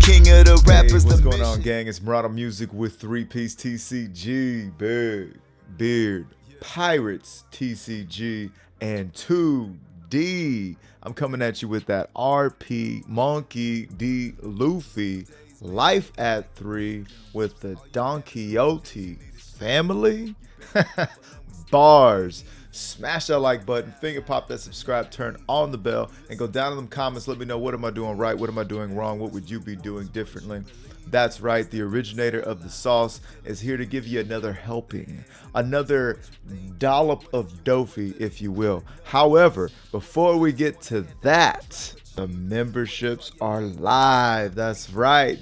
king of the rappers. Hey, what's the going on, mission. gang? It's Murata Music with 3-piece TCG, Beard, Pirates TCG, and 2D. I'm coming at you with that RP Monkey D Luffy Life at 3 with the Don Quixote family. Bars. Smash that like button, finger pop that subscribe, turn on the bell, and go down in them comments. Let me know, what am I doing right? What am I doing wrong? What would you be doing differently? That's right, the originator of the sauce is here to give you another helping, another dollop of Dofi, if you will. However, before we get to that, the memberships are live. That's right.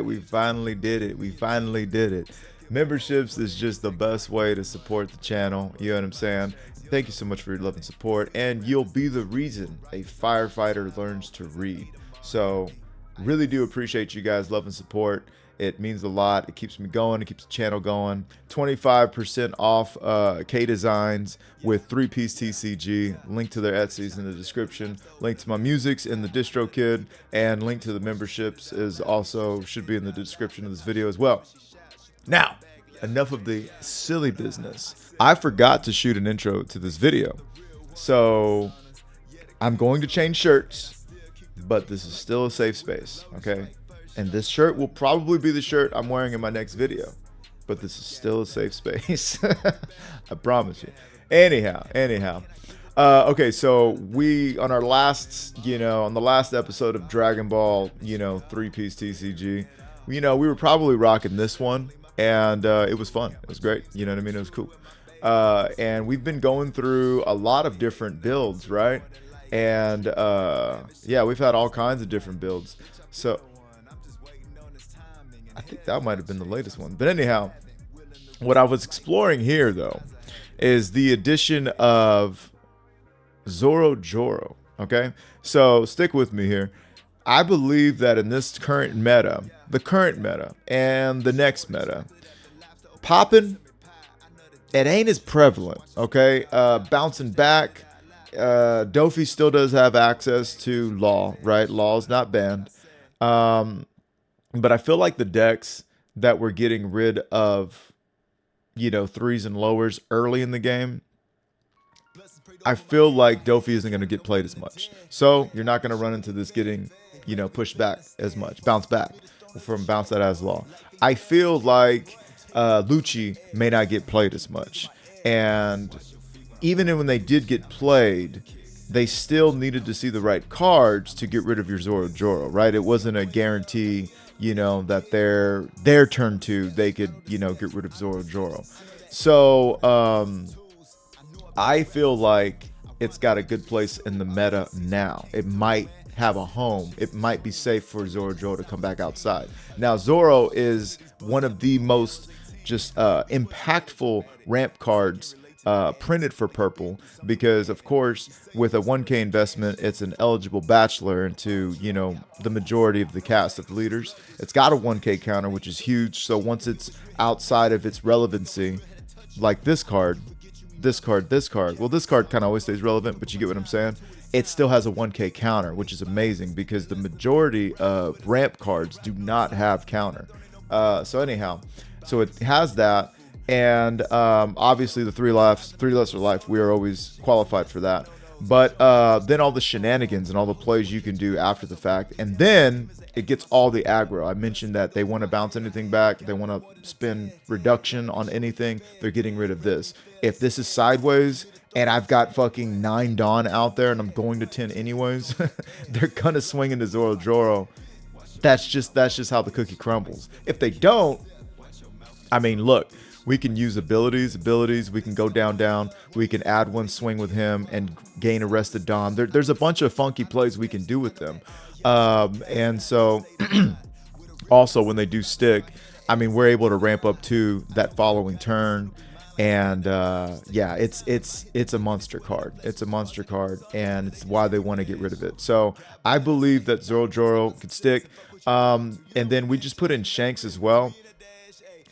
We finally did it. Memberships is just the best way to support the channel. You know what I'm saying? Thank you so much for your love and support. And you'll be the reason a firefighter learns to read. So really do appreciate you guys' love and support. It means a lot. It keeps me going. It keeps the channel going. 25% off K Designs with 3-piece TCG. Link to their Etsy's in the description. Link to my music's in the DistroKid. And link to the memberships is also should be in the description of this video as well. Now, enough of the silly business. I forgot to shoot an intro to this video. So I'm going to change shirts, but this is still a safe space, okay? And this shirt will probably be the shirt I'm wearing in my next video, but this is still a safe space. I promise you. Anyhow. Okay, so we, on our last, on the last episode of Dragon Ball, 3-piece TCG, we were probably rocking this one. And it was fun. It was great. You know what I mean? It was cool. And we've been going through a lot of different builds, right? And yeah, we've had all kinds of different builds. So I think that might have been the latest one. But anyhow, what I was exploring here, though, is the addition of Zoro Joro. Okay? So stick with me here. I believe that in this current meta, the current meta and the next meta, popping, it ain't as prevalent, okay? Bouncing back, Dofi still does have access to Law, right? Law is not banned. But I feel like the decks that we're getting rid of, threes and lowers early in the game, I feel like Dofi isn't going to get played as much. So you're not going to run into this getting pushed back as much, bounce back from bounce that has Law. I feel like Lucci may not get played as much, and even when they did get played, they still needed to see the right cards to get rid of your Zoro Joro, right? It wasn't a guarantee, that their turn 2 they could get rid of Zoro Joro. So I feel like it's got a good place in the meta now. It might have a home. It might be safe for Zoro Joro to come back outside. Now, Zoro is one of the most just impactful ramp cards printed for purple, because of course with a 1k investment it's an eligible bachelor into the majority of the cast of leaders. It's got a 1k counter, which is huge. So once it's outside of its relevancy, like this card, well, this card kind of always stays relevant, but you get what I'm saying. It still has a 1k counter, which is amazing because the majority of ramp cards do not have counter. So anyhow, so it has that, and obviously the 3 lesser life, we are always qualified for that. But then all the shenanigans and all the plays you can do after the fact, and then it gets all the aggro. I mentioned that they want to bounce anything back, they want to spend reduction on anything, they're getting rid of this. If this is sideways and I've got fucking 9 Dawn out there and I'm going to 10 anyways, they're gonna swing into Zoro Joro. That's just how the cookie crumbles. If they don't, I mean, look, we can use abilities. We can go down. We can add 1 swing with him and gain arrested Dom. There's a bunch of funky plays we can do with them. And so also when they do stick, I mean, we're able to ramp up to that following turn. And yeah, it's a monster card. It's a monster card, and it's why they want to get rid of it. So I believe that Zoro Joro could stick. And then we just put in Shanks as well.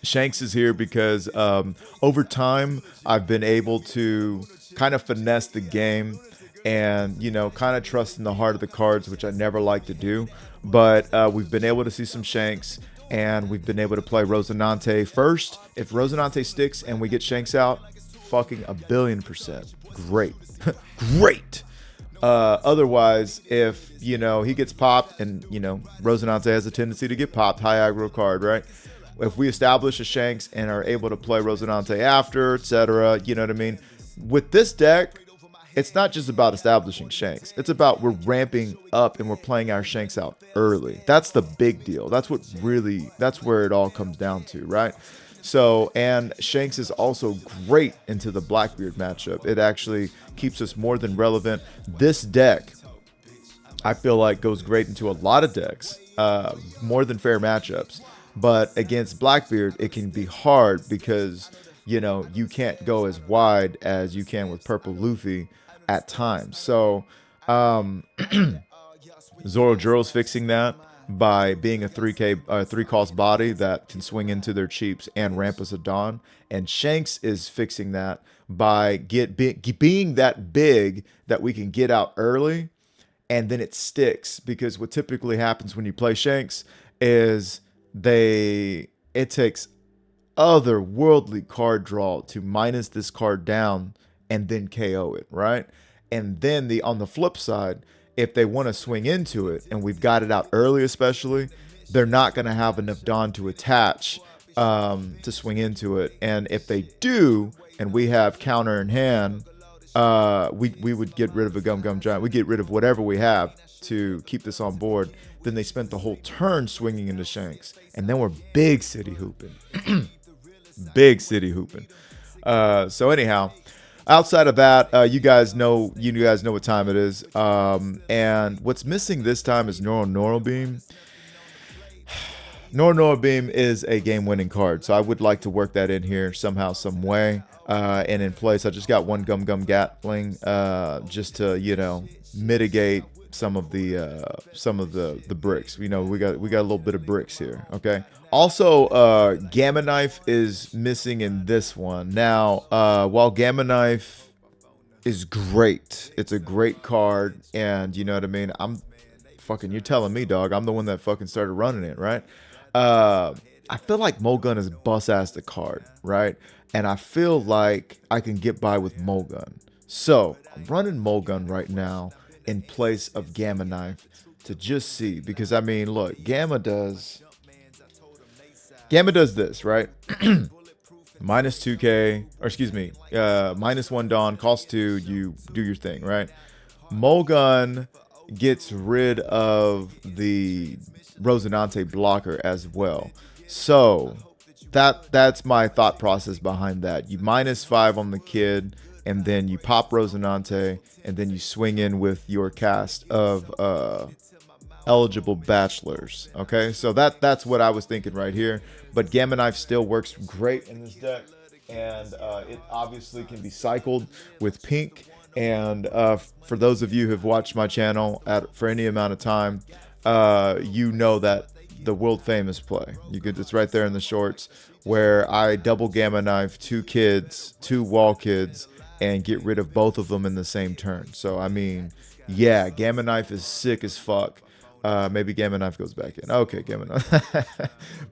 Shanks is here because over time I've been able to kind of finesse the game and, you know, kind of trust in the heart of the cards, which I never like to do. But we've been able to see some Shanks, and we've been able to play Rosinante first. If Rosinante sticks and we get Shanks out, fucking 1,000,000,000%. Great. Great. Otherwise, if, you know, he gets popped, and, you know, Rosinante has a tendency to get popped, high aggro card, right? If we establish a Shanks and are able to play Rosinante after, etc., you know what I mean? With this deck, it's not just about establishing Shanks. It's about we're ramping up and we're playing our Shanks out early. That's the big deal. That's where it all comes down to, right? So, and Shanks is also great into the Blackbeard matchup. It actually keeps us more than relevant. This deck, I feel like, goes great into a lot of decks, more than fair matchups. But against Blackbeard, it can be hard because, you know, you can't go as wide as you can with Purple Luffy at times. So, Zorojuro's fixing that by being a 3 cost body that can swing into their cheaps and ramp us a Dawn. And Shanks is fixing that by being that big that we can get out early, and then it sticks. Because what typically happens when you play Shanks is it takes otherworldly card draw to minus this card down and then KO it, right? And then on the flip side, if they want to swing into it and we've got it out early, especially, they're not going to have enough Dawn to attach to swing into it. And if they do, and we have counter in hand, we would get rid of a Gum Giant. We get rid of whatever we have to keep this on board. Then they spent the whole turn swinging into Shanks, and then we're big city hooping. Big city hooping. So anyhow, outside of that, you guys know what time it is. And what's missing this time is Noro Beam. Noro Beam is a game-winning card, so I would like to work that in here somehow, some way. And in place, I just got one Gum Gatling, just to, you know, mitigate some of the bricks. You know, we got a little bit of bricks here. Okay. Also, Gamma Knife is missing in this one. Now, while Gamma Knife is great, it's a great card, and you know what I mean. You're telling me, dog. I'm the one that fucking started running it, right? I feel like Mulgun is bust-ass the card, right? And I feel like I can get by with Mulgun. So I'm running Mulgun right now in place of Gamma Knife to just see, because I mean, look, Gamma does this, right? Minus 2k, or excuse me, minus 1 Dawn, cost 2, you do your thing, right? Mulgun gets rid of the Rosinante blocker as well. So that's my thought process behind that. You minus 5 on the kid, and then you pop Rosinante, and then you swing in with your cast of eligible bachelors. Okay, so that's what I was thinking right here. But Gamma Knife still works great in this deck, and it obviously can be cycled with pink. And for those of you who have watched my channel for any amount of time, you know that the world famous play, it's right there in the shorts, where I double Gamma Knife 2 kids, 2 wall kids, and get rid of both of them in the same turn. So I mean, yeah, Gamma Knife is sick as fuck. Maybe Gamma Knife goes back in. Okay, Gamma Knife.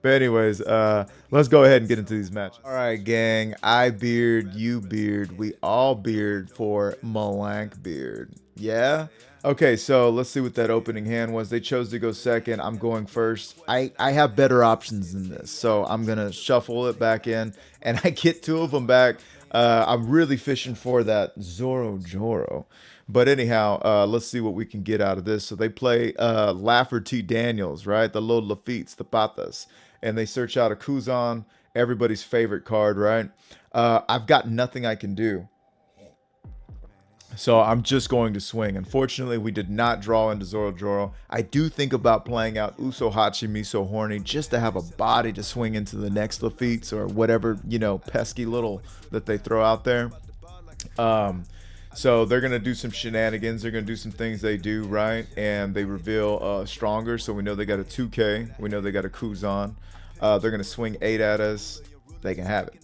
But anyways, let's go ahead and get into these matches. All right, gang. I beard, you beard, we all beard for Malank beard. Yeah? Okay, so let's see what that opening hand was. They chose to go second. I'm going first. I have better options than this, so I'm going to shuffle it back in, and I get 2 of them back. I'm really fishing for that Zorojuro. But anyhow, let's see what we can get out of this. So they play Lafferty Daniels, right? The little Lafittes, the Patas. And they search out a Kuzan, everybody's favorite card, right? I've got nothing I can do. So I'm just going to swing. Unfortunately, we did not draw into Zorojuro. I do think about playing out Uso Hachimi So Horny just to have a body to swing into the next Lafittes or whatever, you know, pesky little that they throw out there. So they're going to do some shenanigans. They're going to do some things they do, right? And they reveal Stronger. So we know they got a 2K. We know they got a Kuzan. They're going to swing 8 at us. They can have it.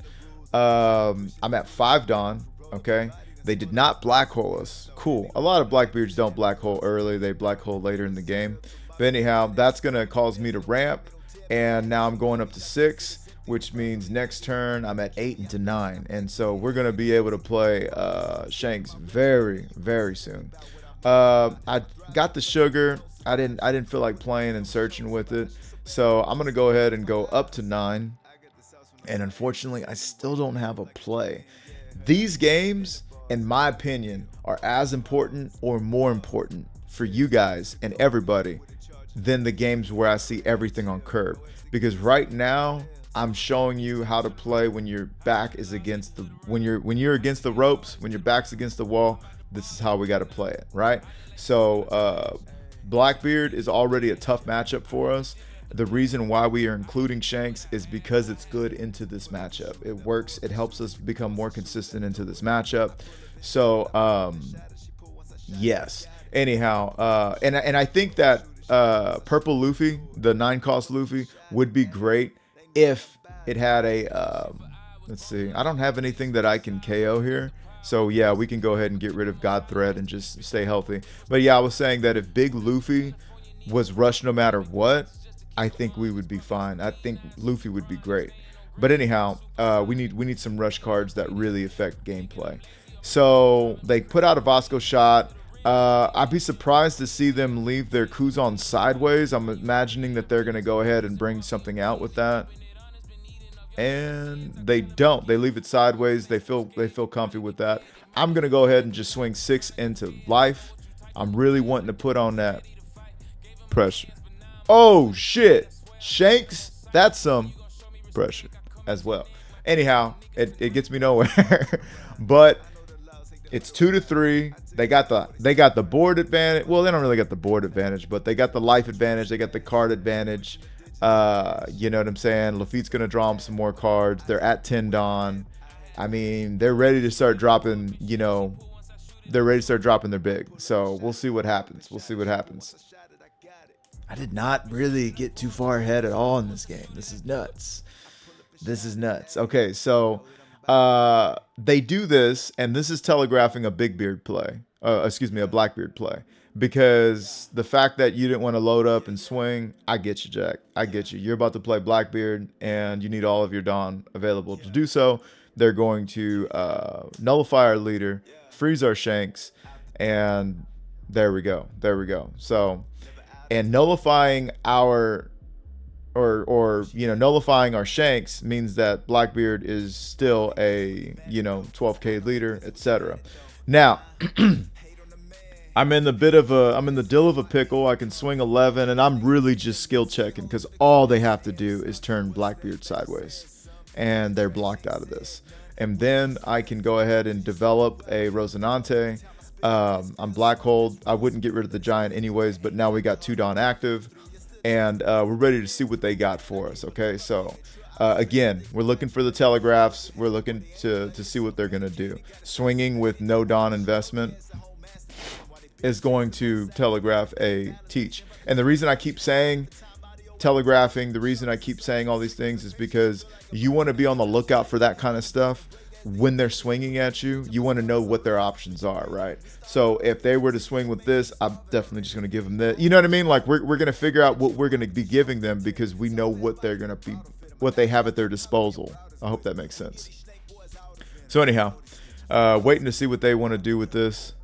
I'm at 5 Dawn, okay? They did not black hole us. Cool. A lot of Blackbeards don't black hole early. They black hole later in the game. But anyhow, that's going to cause me to ramp. And now I'm going up to 6, which means next turn I'm at 8 into 9. And so we're going to be able to play Shanks very, very soon. I got the sugar. I didn't feel like playing and searching with it. So I'm going to go ahead and go up to 9. And unfortunately, I still don't have a play. These games, in my opinion, are as important or more important for you guys and everybody than the games where I see everything on curve. Because right now, I'm showing you how to play when your back is against the when you're against the ropes, when your back's against the wall. This is how we got to play it, right? So Blackbeard is already a tough matchup for us. The reason why we are including Shanks is because it's good into this matchup. It works. It helps us become more consistent into this matchup. So, yes. Anyhow, and I think that purple Luffy, the 9-cost Luffy, would be great if it had a, let's see. I don't have anything that I can KO here. So, yeah, we can go ahead and get rid of God Thread and just stay healthy. But, yeah, I was saying that if Big Luffy was rushed no matter what, I think we would be fine. I think Luffy would be great. But anyhow, we need some rush cards that really affect gameplay. So they put out a Vasco shot. I'd be surprised to see them leave their Kuzan sideways. I'm imagining that they're going to go ahead and bring something out with that. And they don't. They leave it sideways. They feel comfy with that. I'm going to go ahead and just swing 6 into life. I'm really wanting to put on that pressure. Oh, shit. Shanks, that's some pressure as well. Anyhow, it gets me nowhere. But it's 2 to 3. They got the board advantage. Well, they don't really got the board advantage, but they got the life advantage. They got the card advantage. You know what I'm saying? Lafitte's going to draw them some more cards. They're at 10 Dawn. I mean, they're ready to start dropping, you know, they're ready to start dropping their big. So we'll see what happens. We'll see what happens. I did not really get too far ahead at all in this game. This is nuts. This is nuts. Okay, so they do this, and this is telegraphing a big beard play. A Blackbeard play. Because the fact that you didn't want to load up and swing, I get you, Jack. I get you. You're about to play Blackbeard, and you need all of your Dawn available to do so. They're going to nullify our leader, freeze our Shanks, and there we go. There we go. So, and nullifying our nullifying our Shanks means that Blackbeard is still a 12k leader, etc. Now, I'm in the dill of a pickle. I can swing 11, and I'm really just skill checking because all they have to do is turn Blackbeard sideways, and they're blocked out of this. And then I can go ahead and develop a Rosinante. I'm black hold. I wouldn't get rid of the giant anyways, but now we got 2 Dawn active, and we're ready to see what they got for us. Okay, so again, we're looking for the telegraphs. We're looking to see what they're gonna do. Swinging with no Dawn investment is going to telegraph a teach. And the reason I keep saying telegraphing, the reason I keep saying all these things is because you want to be on the lookout for that kind of stuff. When they're swinging at you, you want to know what their options are, right? So if they were to swing with this, I'm definitely just going to give them this. You know what I mean? Like we're going to figure out what we're going to be giving them because we know what they're going to be, what they have at their disposal. I hope that makes sense. So anyhow, waiting to see what they want to do with this.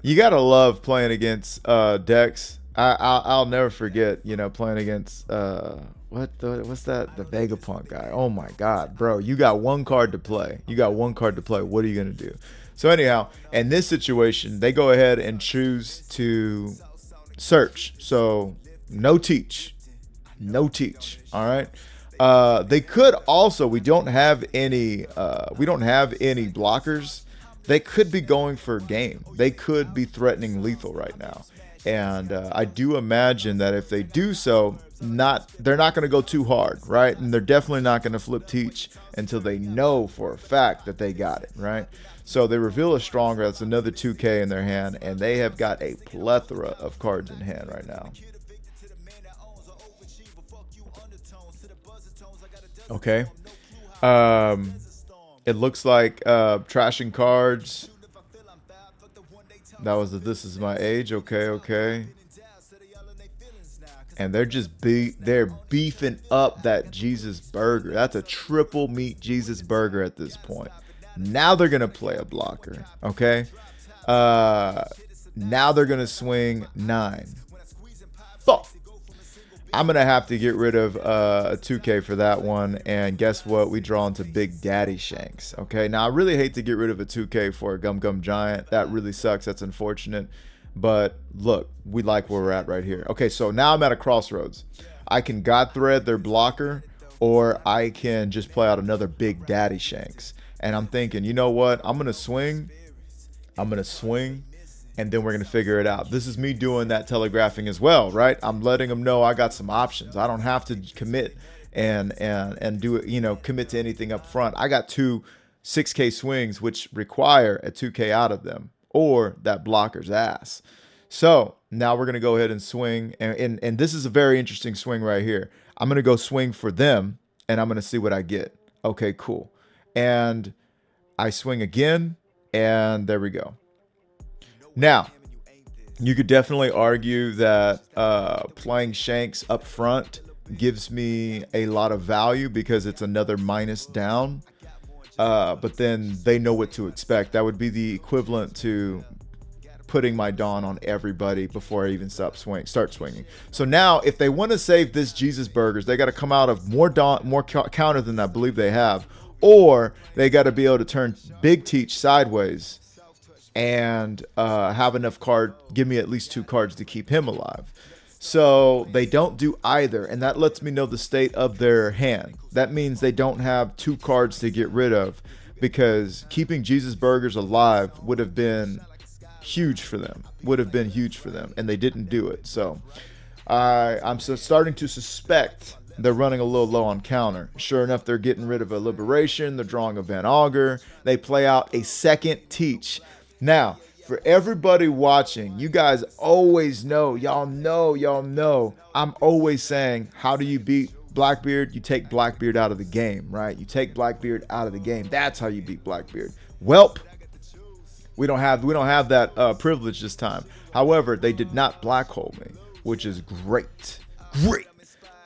You got to love playing against decks. I'll never forget, playing against what's that? The Vegapunk guy. Oh my God, bro! You got 1 card to play. What are you gonna do? So anyhow, in this situation, they go ahead and choose to search. So no teach. All right. They could also. We don't have any blockers. They could be going for game. They could be threatening lethal right now. And I do imagine that if they do so, they're not going to go too hard, right? And they're definitely not going to flip teach until they know for a fact that they got it, right? So they reveal a stronger. That's another 2k in their hand, and they have got a plethora of cards in hand right now. Okay. It looks like trashing cards. That was the This Is My Age. Okay, okay. And they're just they're beefing up that Jesus burger. That's a triple meat Jesus burger at this point. Now they're gonna play a blocker. Okay. Now they're gonna swing 9. Fuck. I'm gonna have to get rid of a 2K for that one, and guess what? We draw into Big Daddy Shanks. Okay, now I really hate to get rid of a 2K for a Gum Gum Giant. That really sucks. That's unfortunate. But look, we like where we're at right here. Okay, so now I'm at a crossroads. I can God Thread their blocker, or I can just play out another Big Daddy Shanks. And I'm thinking, you know what? I'm gonna swing. And then we're going to figure it out. This is me doing that telegraphing as well, right? I'm letting them know I got some options. I don't have to commit and do it, commit to anything up front. I got 2 6K swings, which require a 2K out of them, or that blocker's ass. So now we're going to go ahead and swing. And this is a very interesting swing right here. I'm going to go swing for them, and I'm going to see what I get. Okay, cool. And I swing again, and there we go. Now, you could definitely argue that playing Shanks up front gives me a lot of value because it's another minus down. But then they know what to expect. That would be the equivalent to putting my Dawn on everybody before I even start swinging. So now, if they want to save this Jesus Burgers, they got to come out of more counter than I believe they have, or they got to be able to turn Big Teach sideways and have enough give me at least 2 cards to keep him alive. So they don't do either, and that lets me know the state of their hand. That means they don't have 2 cards to get rid of, because keeping Jesus Burgers alive would have been huge for them. And they didn't do it. So I'm starting to suspect they're running a little low on counter. Sure enough, they're getting rid of a Liberation. They're drawing a Van Augur. They play out a second Teach. Now, for everybody watching, you guys always know, y'all know, I'm always saying, how do you beat Blackbeard? You take Blackbeard out of the game, right? You take Blackbeard out of the game. That's how you beat Blackbeard. Welp, we don't have that privilege this time. However, they did not black hole me, which is great.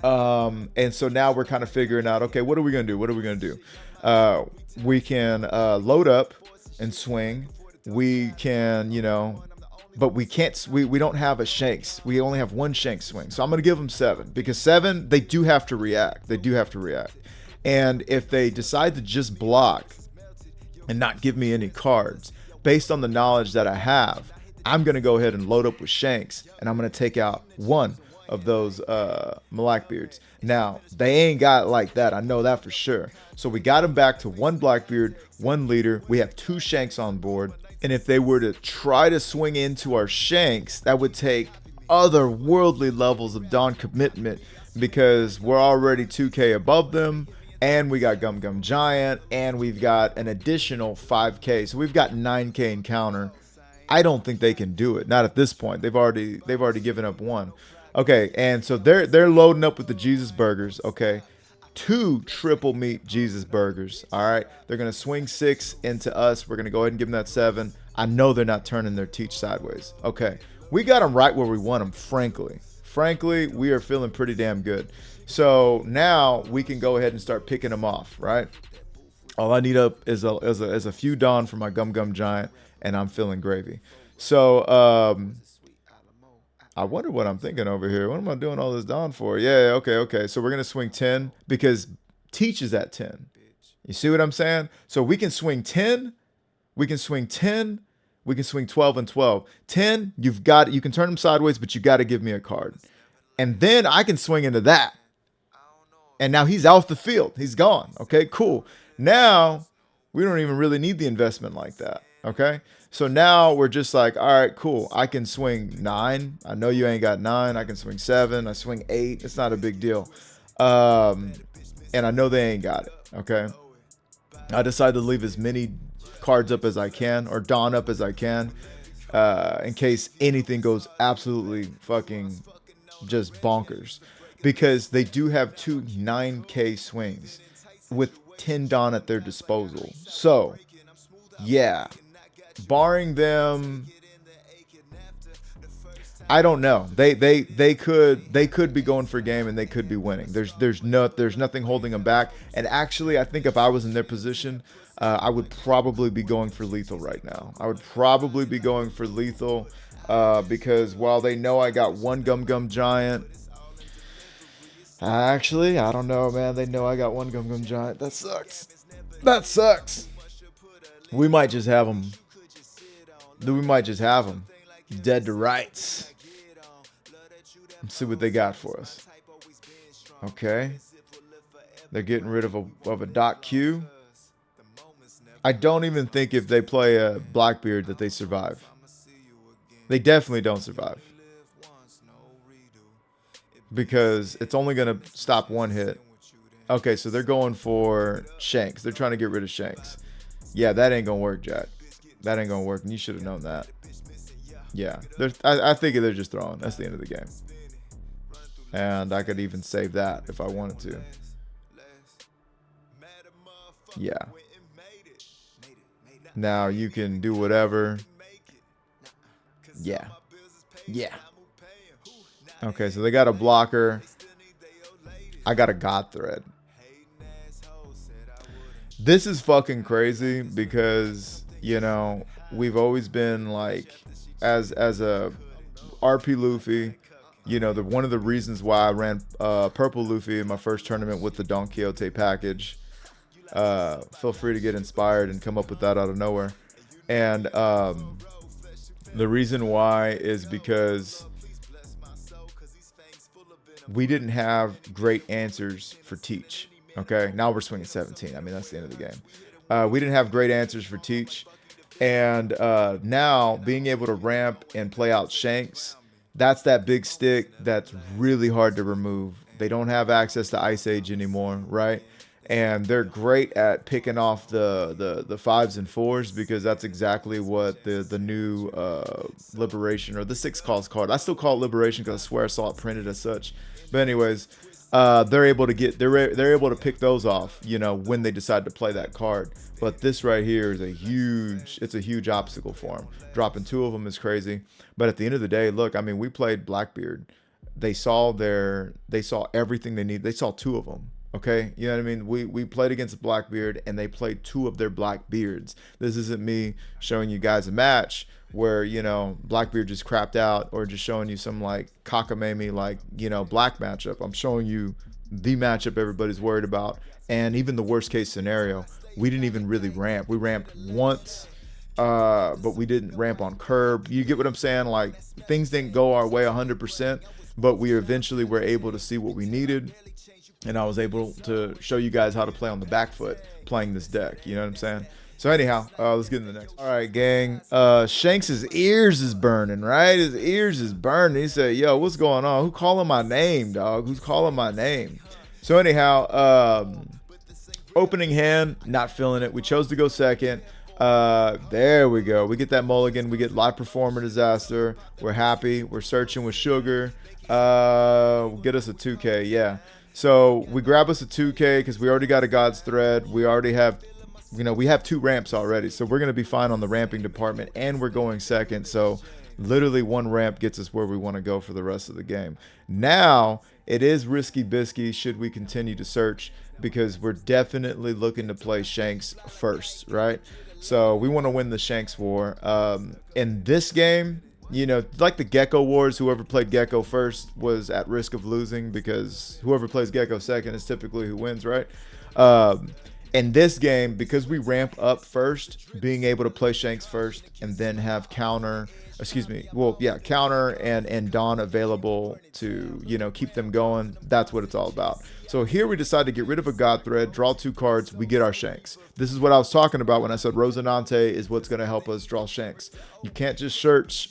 And so now we're kind of figuring out, okay, what are we gonna do? We can load up and swing. We can, but we can't. We don't have a Shanks. We only have 1 Shanks swing. So I'm gonna give them 7, because 7, they do have to react. And if they decide to just block and not give me any cards, based on the knowledge that I have, I'm gonna go ahead and load up with Shanks, and I'm gonna take out 1 of those Blackbeards. Now, they ain't got like that. I know that for sure. So we got them back to 1 Blackbeard, 1 leader. We have 2 Shanks on board. And if they were to try to swing into our Shanks, that would take otherworldly levels of Dawn commitment, because we're already 2K above them, and we got Gum Gum Giant, and we've got an additional 5K. So we've got 9K in counter. I don't think they can do it. Not at this point. They've already given up 1. Okay, and so they're loading up with the Jesus Burgers. Okay, 2 triple meat Jesus Burgers. All right, they're gonna swing 6 into us. We're gonna go ahead and give them that 7. I know they're not turning their Teach sideways. Okay, we got them right where we want them. Frankly, we are feeling pretty damn good. So now we can go ahead and start picking them off. Right. All I need up is a few Dawn for my Gum Gum Giant, and I'm feeling gravy. So I wonder what I'm thinking over here. What am I doing all this Dawn for? Yeah, okay. So we're going to swing 10, because Teach is at 10. You see what I'm saying? So we can swing 10. We can swing 10. We can swing 12 and 12. 10, you can turn them sideways, but you got to give me a card. And then I can swing into that. And now he's off the field. He's gone. Okay, cool. Now we don't even really need the investment like that. Okay. So now we're just like, all right, cool. I can swing 9. I know you ain't got 9. I can swing 7. I swing 8. It's not a big deal. And I know they ain't got it. Okay. I decided to leave as many cards up as I can, or Dawn up as I can, in case anything goes absolutely fucking just bonkers, because they do have 2 9K swings with 10 Dawn at their disposal. So, yeah, barring them, I don't know. They could be going for a game and they could be winning. There's nothing holding them back. And actually, I think if I was in their position, I would probably be going for lethal right now. I would probably be going for lethal because while they know I got one Gum Gum Giant, actually, I don't know, man. They know I got one Gum Gum Giant. That sucks. That sucks. We might just have them. We might just have them dead to rights. Let's see what they got for us. Okay. They're getting rid of a Doc Q. I don't even think if they play a Blackbeard that they survive. They definitely don't survive. Because it's only going to stop one hit. Okay, so they're going for Shanks. They're trying to get rid of Shanks. Yeah, that ain't going to work, Jack. That ain't going to work, and you should have known that. Yeah, I think they're just throwing. That's the end of the game. And I could even save that if I wanted to. Yeah. Now you can do whatever. Yeah. Yeah. Okay, so they got a blocker. I got a God Thread. This is fucking crazy because, you know, we've always been like, as a RP Luffy, you know, one of the reasons why I ran Purple Luffy in my first tournament with the Don Quixote package. Feel free to get inspired and come up with that out of nowhere. And the reason why is because we didn't have great answers for Teach. Okay, now we're swinging 17. I mean, that's the end of the game. We didn't have great answers for Teach. And now being able to ramp and play out Shanks, that's that big stick that's really hard to remove. They don't have access to Ice Age anymore, right? And they're great at picking off the 5s and 4s because that's exactly what the new Liberation or the 6 calls card. I still call it Liberation because I swear I saw it printed as such. But anyways, they're able to pick those off, you know, when they decide to play that card. But this right here is a huge obstacle for them. Dropping 2 of them is crazy. But at the end of the day, look, I mean, we played Blackbeard. They saw everything they need. They saw 2 of them. Okay, you know what I mean? We played against Blackbeard and they played 2 of their Blackbeards. This isn't me showing you guys a match where, you know, Blackbeard just crapped out or just showing you some like cockamamie like, you know, black matchup. I'm showing you the matchup everybody's worried about, and even the worst case scenario. We didn't even really ramp. We ramped once, but we didn't ramp on curb. You get what I'm saying? Like, things didn't go our way 100%, but we eventually were able to see what we needed. And I was able to show you guys how to play on the back foot playing this deck. You know what I'm saying? So anyhow, let's get into the next. All right, gang. Shanks' ears is burning, right? His ears is burning. He said, yo, what's going on? Who calling my name, dog? Who's calling my name? So anyhow, opening hand, not feeling it. We chose to go second. There we go. We get that mulligan. We get live performer disaster. We're happy. We're searching with sugar. Get us a 2K. Yeah. So we grab us a 2K because we already got a God's Thread. We already have, you know, we have 2 ramps already. So we're going to be fine on the ramping department, and we're going second. So literally 1 ramp gets us where we want to go for the rest of the game. Now it is risky bisky should we continue to search, because we're definitely looking to play Shanks first, right? So we want to win the Shanks war. In this game, you know, like the Gecko Wars, whoever played Gecko first was at risk of losing, because whoever plays Gecko second is typically who wins, right? In this game, because we ramp up first, being able to play Shanks first and then have counter and Dawn available to, you know, keep them going, that's what it's all about. So here we decide to get rid of a God Thread, draw 2 cards, we get our Shanks. This is what I was talking about when I said Rosinante is what's going to help us draw Shanks. You can't just search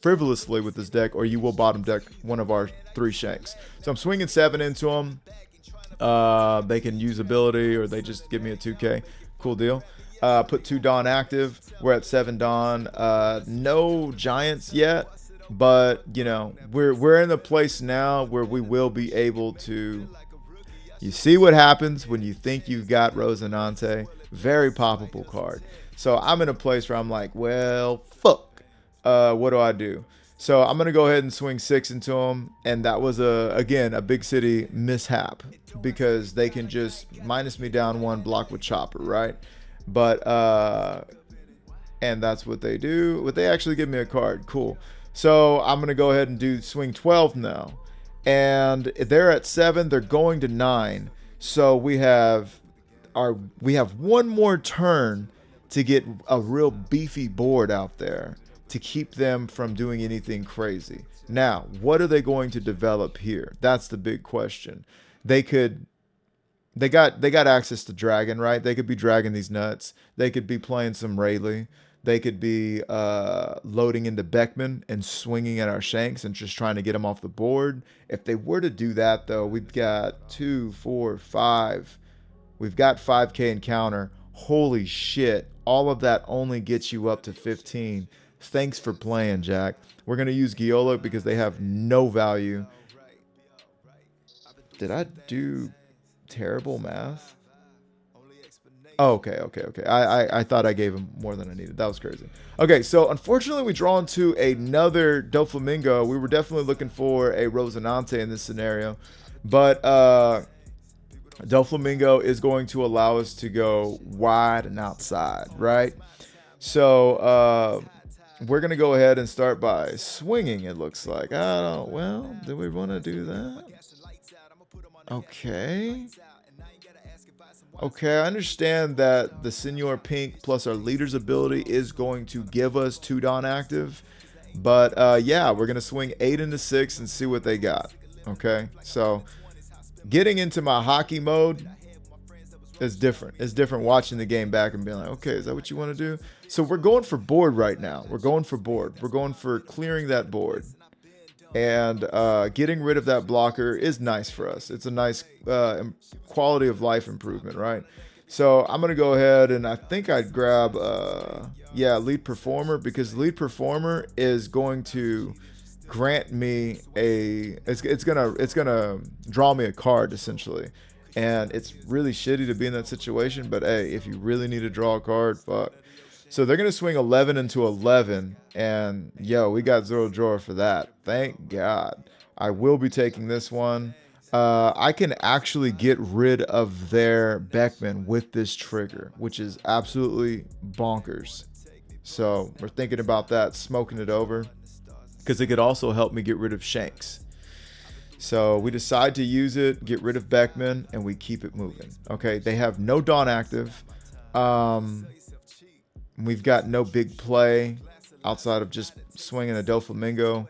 frivolously with this deck, or you will bottom deck one of our 3 Shanks. So I'm swinging 7 into them. They can use ability, or they just give me a 2K. Cool deal. Put 2 Dawn active. We're at 7 Dawn. No Giants yet, but you know, we're in a place now where we will be able to You see what happens when you think you've got Rosinante. Very poppable card. So I'm in a place where I'm like, well, fuck. What do I do? So I'm gonna go ahead and swing 6 into him, and that was again a big city mishap because they can just minus me down 1, block with chopper, right? But and that's what they do. But they actually give me a card. Cool. So I'm gonna go ahead and do swing 12 now, and they're at 7. They're going to 9. So we have one more turn to get a real beefy board out there to keep them from doing anything crazy. Now, what are they going to develop here? That's the big question. They got access to dragon, right? They could be dragging these nuts. They could be playing some Rayleigh. They could be loading into Beckman and swinging at our shanks and just trying to get them off the board. If they were to do that, though, we've got 2, 4, 5. We've got 5K encounter. Holy shit. All of that only gets you up to 15. Thanks for playing, Jack. We're going to use Giola because they have no value. Did I do terrible math? Oh, okay. I thought I gave him more than I needed. That was crazy. Okay, so unfortunately we draw into another Doflamingo. We were definitely looking for a Rosinante in this scenario. But Doflamingo is going to allow us to go wide and outside, right? So we're going to go ahead and start by swinging, it looks like. Well, do we want to do that? Okay. Okay, I understand that the Senor Pink plus our leader's ability is going to give us 2 Dawn active. But yeah, we're going to swing 8 into 6 and see what they got. Okay, so getting into my hockey mode is different. It's different watching the game back and being like, okay, is that what you want to do? So we're going for board right now. We're going for board. We're going for clearing that board. And getting rid of that blocker is nice for us. It's a nice quality of life improvement, right? So I'm going to go ahead and I think I'd grab, lead performer, because lead performer is going to grant me it's gonna draw me a card essentially. And it's really shitty to be in that situation, but hey, if you really need to draw a card, fuck. So they're going to swing 11 into 11, and yo, we got Zoro drawer for that. Thank God. I will be taking this one. I can actually get rid of their Beckman with this trigger, which is absolutely bonkers. So we're thinking about that, smoking it over, because it could also help me get rid of Shanks. So we decide to use it, get rid of Beckman, and we keep it moving. Okay, they have no Dawn active. We've got no big play outside of just swinging a Doflamingo.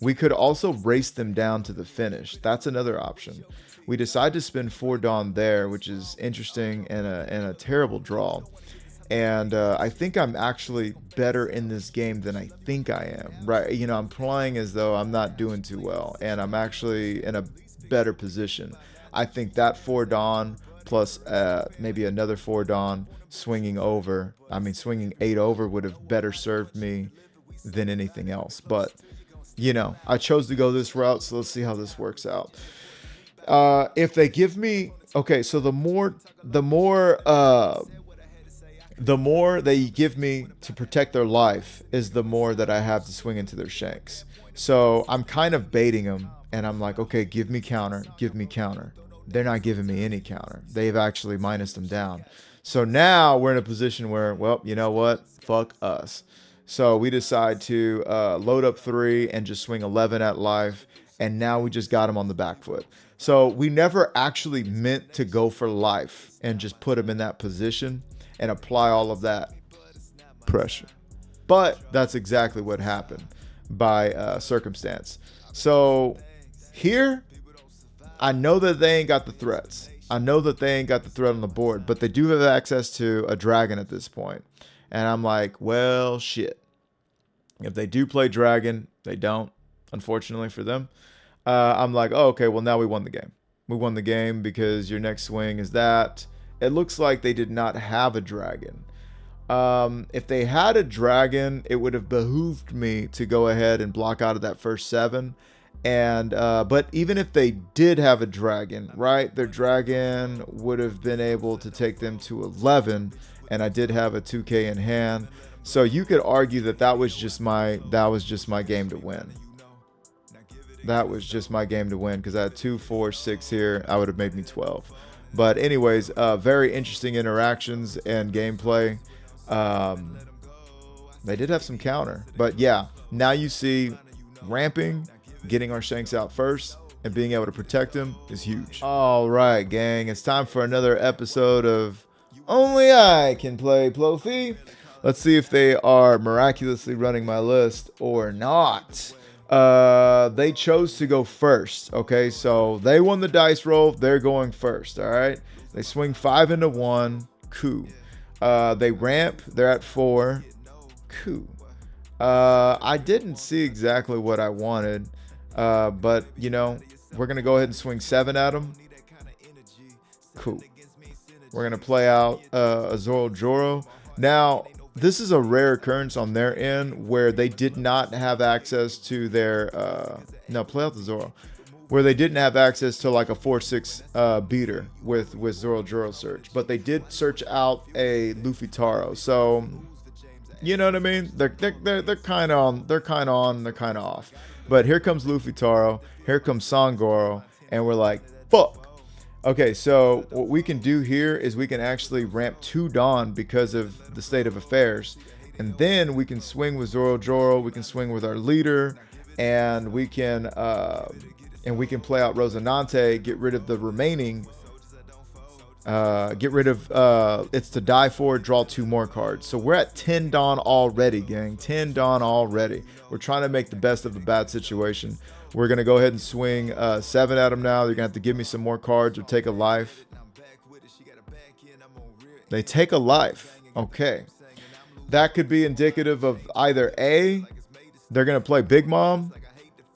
We could also race them down to the finish. That's another option. We decide to spend 4 Dawn there, which is interesting and a terrible draw. And I think I'm actually better in this game than I think I am, right? You know, I'm playing as though I'm not doing too well, and I'm actually in a better position. I think that 4 Dawn plus maybe another 4 Dawn swinging 8 over would have better served me than anything else. But, you know, I chose to go this route, so let's see how this works out. If they give me, okay, so the more they give me to protect their life is the more that I have to swing into their shanks. So I'm kind of baiting them, and I'm like, okay, give me counter, give me counter. They're not giving me any counter. They've actually minused them down. So now we're in a position where, well, you know what? Fuck us. So we decide to load up 3 and just swing 11 at life, and now we just got him on the back foot. So we never actually meant to go for life and just put him in that position and apply all of that pressure. But that's exactly what happened by circumstance. So here, I know that they ain't got the threats. I know that they ain't got the threat on the board, but they do have access to a dragon at this point. And I'm like, well, shit. If they do play dragon, they don't, unfortunately for them. I'm like, oh, okay, well, now we won the game. We won the game because your next swing is that. It looks like they did not have a dragon. If they had a dragon, it would have behooved me to go ahead and block out of that first 7 And but even if they did have a dragon, right, their dragon would have been able to take them to 11, and I did have a 2K in hand, so you could argue that that was just my game to win. That was just my game to win, because I had 2, 4, 6 here. I would have made me 12. But anyways, very interesting interactions and gameplay. They did have some counter, but yeah, now you see ramping, getting our shanks out first, and being able to protect him is huge. All right, gang, it's time for another episode of Only I Can Play Ploffy. Let's see if they are miraculously running my list or not. They chose to go first. Okay, so they won the dice roll. They're going first. All right, they swing 5 into 1. Cool. They ramp. They're at 4. Cool. I didn't see exactly what I wanted, but you know, we're gonna go ahead and swing 7 at them. Cool. We're gonna play out a Zoro Joro. Now, this is a rare occurrence on their end where they did not have access to their no, play out the Zoro, where they didn't have access to like a 4/6 beater with Zoro Joro search, but they did search out a Luffy Taro. So you know what I mean? They're kind of on, they're kind of off. But here comes Luffy Taro, here comes Sangoro, and we're like, fuck. Okay, so what we can do here is we can actually ramp 2 Dawn because of the state of affairs. And then we can swing with Zoro Joro, we can swing with our leader, and we can play out Rosinante, get rid of the remaining, it's to die for, draw 2 more cards. So we're at 10 Dawn already, gang. 10 Dawn already. We're trying to make the best of a bad situation. We're going to go ahead and swing 7 at them now. They're going to have to give me some more cards or take a life. They take a life. Okay. That could be indicative of either A, they're going to play Big Mom,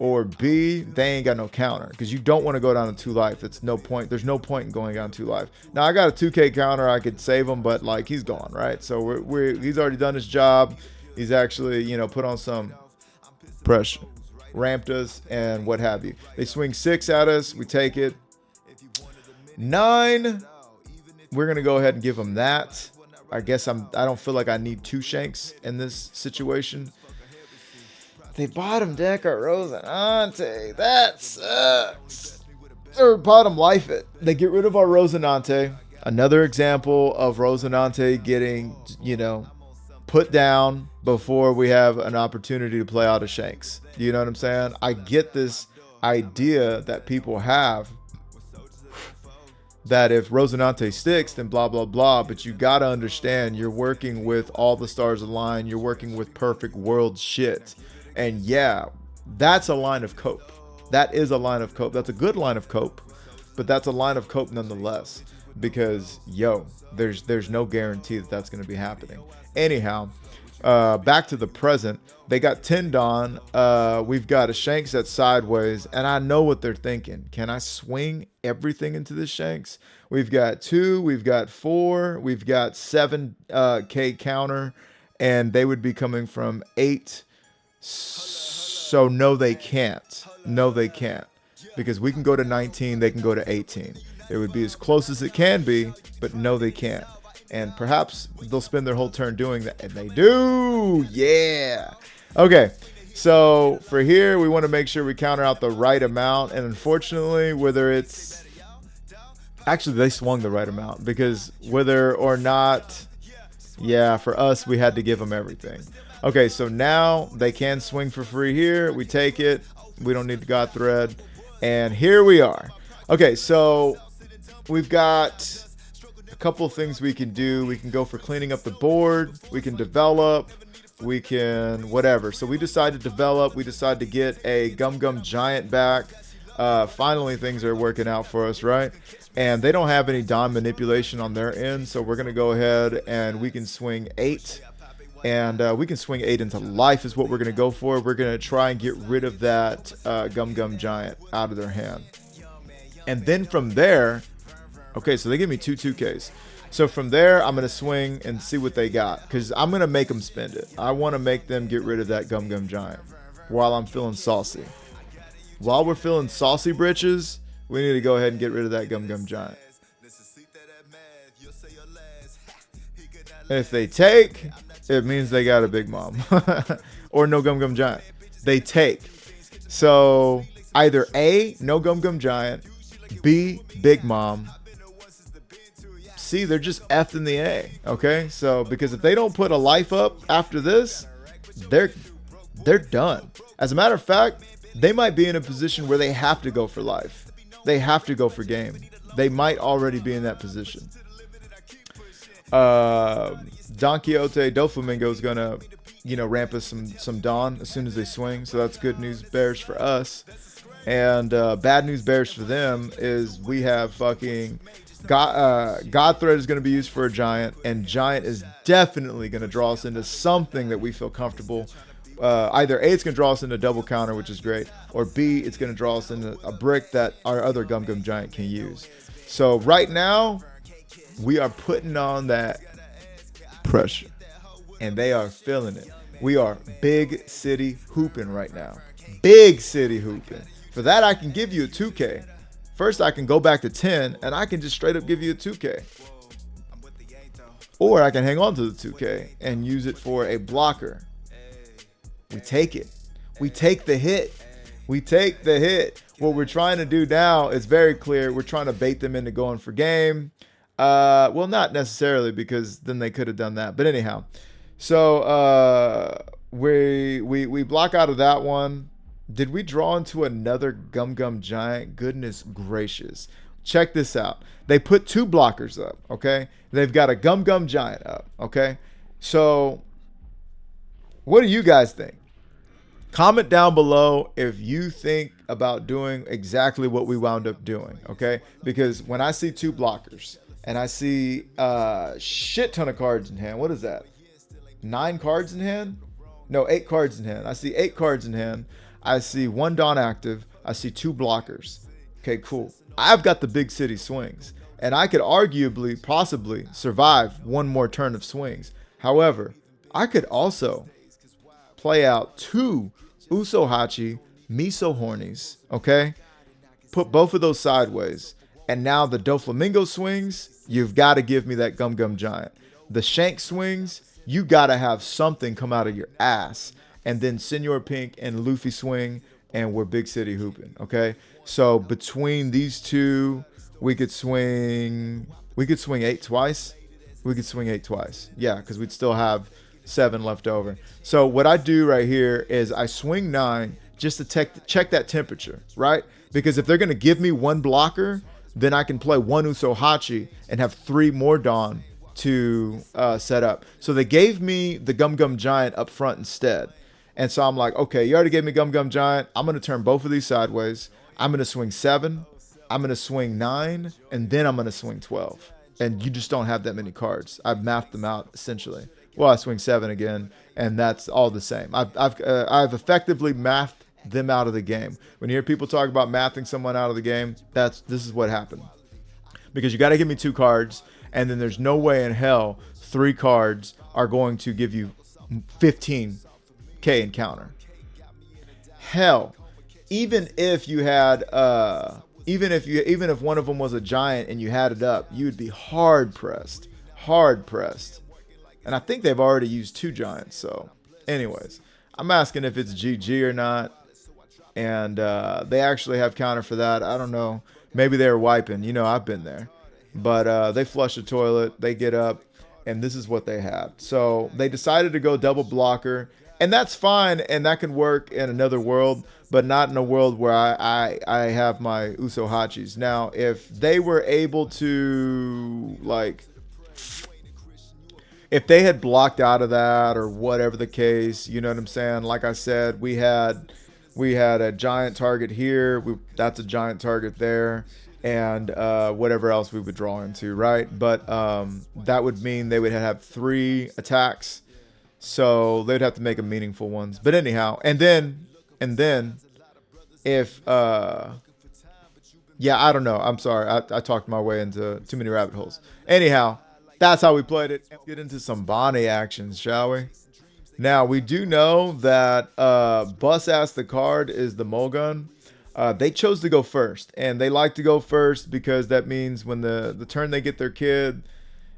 or B, they ain't got no counter, because you don't want to go down to 2 life. It's no point. There's no point in going down 2 life. Now I got a 2K counter. I could save him, but like he's gone, right? So he's already done his job. He's actually, you know, put on some pressure, ramped us, and what have you. They swing 6 at us. We take it. 9. We're gonna go ahead and give him that. I guess I don't feel like I need 2 shanks in this situation. They bottom deck our Rosinante. That sucks. Or bottom life it. They get rid of our Rosinante. Another example of Rosinante getting, you know, put down before we have an opportunity to play out of shanks. You know what I'm saying? I get this idea that people have that if Rosinante sticks, then blah, blah, blah. But you got to understand, you're working with all the stars aligned. You're working with perfect world shit. And yeah, that's a line of cope. That is a line of cope. That's a good line of cope, but that's a line of cope nonetheless, because yo, there's no guarantee that that's going to be happening. Anyhow, back to the present. They got 10 Dawn. We've got a shanks that's sideways, and I know what they're thinking. Can I swing everything into the shanks? We've got 2, we've got 4, we've got 7K counter, and they would be coming from 8. So no, they can't. No, they can't. Because we can go to 19, they can go to 18. It would be as close as it can be, but no, they can't. And perhaps they'll spend their whole turn doing that. And they do. Yeah. Okay. So for here, we want to make sure we counter out the right amount. And unfortunately, whether it's... Actually, they swung the right amount. Because whether or not... Yeah, for us, we had to give them everything. Okay, so now they can swing for free here. We take it. We don't need the God Thread. And here we are. Okay, so we've got a couple of things we can do. We can go for cleaning up the board. We can develop. We can whatever. So we decide to develop. We decide to get a Gum Gum Giant back. Finally, things are working out for us, right? And they don't have any Dawn manipulation on their end. So we're going to go ahead and we can swing 8. And we can swing 8 into life is what we're going to go for. We're going to try and get rid of that Gum Gum Giant out of their hand. And then from there, okay, so they give me 2 2Ks. So from there, I'm going to swing and see what they got. Because I'm going to make them spend it. I want to make them get rid of that Gum Gum Giant while I'm feeling saucy. while we're feeling saucy britches, we need to go ahead and get rid of that Gum Gum Giant. If they take, it means they got a Big Mom. Or no Gum Gum Giant. They take. So either A, no Gum Gum Giant, B, Big Mom, C, they're just F'd in the A. Okay? So because if they don't put a life up after this, they're done. As a matter of fact, they might be in a position where they have to go for life. They have to go for game. They might already be in that position. Don Quixote, Doflamingo is gonna, ramp us some Dawn as soon as they swing. So that's good news bears for us. And bad news bears for them is we have fucking God Thread is going to be used for a Giant, and Giant is definitely going to draw us into something that we feel comfortable. Either A, it's going to draw us into double counter, which is great, or B, it's going to draw us into a brick that our other Gum Gum Giant can use. So right now, we are putting on that pressure, and they are feeling it. We are big city hooping right now. Big city hooping. For that, I can give you a 2K. First, I can go back to 10, and I can just straight up give you a 2K. Or I can hang on to the 2K and use it for a blocker. We take it. We take the hit. We take the hit. What we're trying to do now is very clear. We're trying to bait them into going for game. Well, not necessarily, because then they could have done that. But anyhow, so we block out of that one. Did we draw into another Gum Gum Giant? Goodness gracious. Check this out. They put 2 blockers up, okay? They've got a Gum Gum Giant up, okay? So what do you guys think? Comment down below if you think about doing exactly what we wound up doing, okay? Because when I see 2 blockers and I see a shit ton of cards in hand, what is that? 9 cards in hand? No, 8 cards in hand. I see 8 cards in hand. I see 1 Dawn active. I see 2 blockers. Okay, cool. I've got the big city swings, and I could arguably, possibly survive 1 more turn of swings. However, I could also play out 2 Usohachi Miso Hornies, okay? Put both of those sideways. And now the Doflamingo swings, you've got to give me that Gum Gum Giant. The Shank swings, you got to have something come out of your ass. And then Senor Pink and Luffy swing, and we're big city hooping, okay? So between these 2, we could swing 8 twice. We could swing 8 twice. Yeah, because we'd still have 7 left over. So what I do right here is I swing 9 just to check that temperature, right? Because if they're going to give me 1 blocker, then I can play 1 Usohachi and have 3 more Dawn to set up. So they gave me the Gum Gum Giant up front instead. And so I'm like, okay, you already gave me Gum Gum Giant. I'm going to turn both of these sideways. I'm going to swing 7. I'm going to swing 9. And then I'm going to swing 12. And you just don't have that many cards. I've mathed them out, essentially. Well, I swing 7 again, and that's all the same. I've effectively mathed them out of the game. When you hear people talk about mathing someone out of the game, this is what happened. Because you got to give me 2 cards, and then there's no way in hell 3 cards are going to give you 15K encounter. Hell, even if you had even if one of them was a Giant and you had it up, you would be hard pressed. And I think they've already used 2 Giants. So anyways, I'm asking if it's GG or not. And they actually have counter for that. I don't know. Maybe they were wiping. I've been there. But they flush the toilet. They get up. And this is what they had. So they decided to go double blocker. And that's fine. And that can work in another world. But not in a world where I have my Usohachis. Now, if they were able to, if they had blocked out of that or whatever the case, you know what I'm saying? Like I said, we had a Giant target here. That's a Giant target there. And whatever else we would draw into, right? But that would mean they would have 3 attacks. So they'd have to make them meaningful ones. But anyhow, and then if yeah, I don't know. I'm sorry. I talked my way into too many rabbit holes. Anyhow, that's how we played it. Let's get into some Bonney actions, shall we? Now, we do know that Bus Ass the card is the Mulgun. They chose to go first, and they like to go first because that means when the turn they get their kid,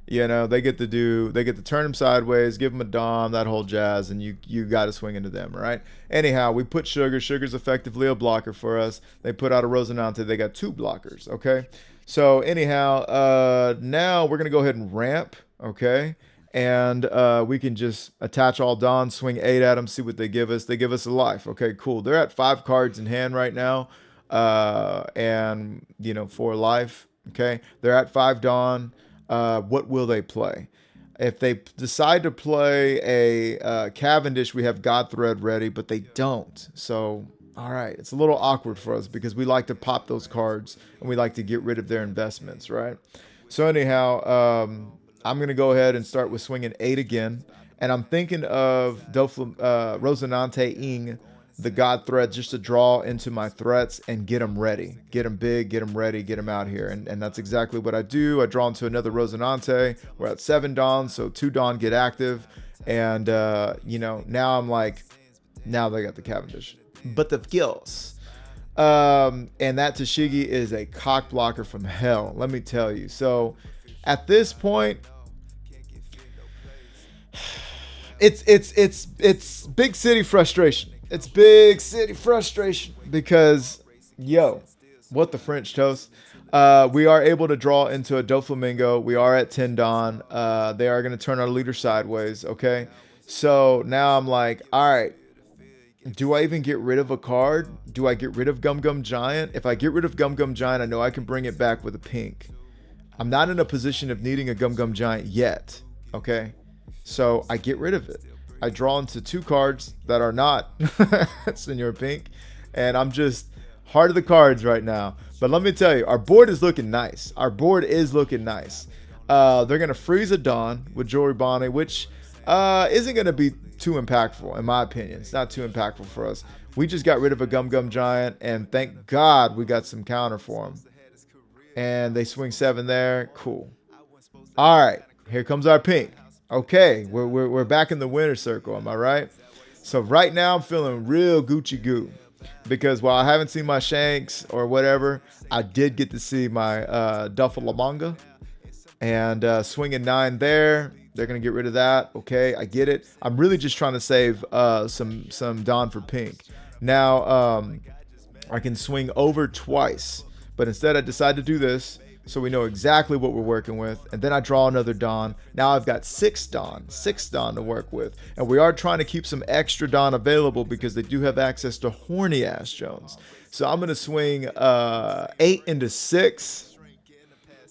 you know, they get to turn him sideways, give him a dom, that whole jazz, and you got to swing into them, right? Anyhow, we put Sugar. Sugar's effectively a blocker for us. They put out a Rosinante. They got 2 blockers, okay? So anyhow, now we're gonna go ahead and ramp, okay? And we can just attach all Dons, swing 8 at them, see what they give us. They give us a life. Okay, cool. They're at 5 cards in hand right now, and you know 4 life. Okay, they're at 5 Don. What will they play? If they decide to play a Cavendish, we have Godthread ready, but they don't. So, all right, it's a little awkward for us because we like to pop those cards and we like to get rid of their investments, right? So anyhow, I'm going to go ahead and start with swinging 8 again. And I'm thinking of Rosinante-ing the God threat just to draw into my threats and get them ready. Get them big, get them ready, get them out here. And that's exactly what I do. I draw into another Rosinante. We're at 7 Don, so 2 Don get active. And, you know, now I'm like, now they got the Cavendish. But the skills. And that Tashigi is a cock blocker from hell, let me tell you. So at this point, it's big city frustration. It's big city frustration because, yo, what the French toast. We are able to draw into a Doflamingo. We are at 10 Don. They are going to turn our leader sideways, okay? So now I'm like, all right, do I even get rid of a card? Do I get rid of Gum Gum Giant? If I get rid of Gum Gum Giant, I know I can bring it back with a pink. I'm not in a position of needing a Gum Gum Giant yet, okay? So I get rid of it. I draw into 2 cards that are not Senor Pink, and I'm just heart of the cards right now. But let me tell you, our board is looking nice. Our board is looking nice. They're going to freeze a Dawn with Jewelry Bonney, which isn't going to be too impactful, in my opinion. It's not too impactful for us. We just got rid of a Gum Gum Giant, and thank God we got some counter for them. And they swing 7 there. Cool. All right, here comes our pink. Okay, we're back in the winner circle, am I right? So right now I'm feeling real Gucci goo because while I haven't seen my shanks or whatever, I did get to see my Doflamingo and swinging 9 there. They're gonna get rid of that. Okay, I get it. I'm really just trying to save some Don for pink. Now I can swing over twice, but instead I decide to do this. So we know exactly what we're working with. And then I draw another Don. Now I've got 6 Don to work with. And we are trying to keep some extra Don available because they do have access to horny ass Jones. So I'm going to swing 8 into 6.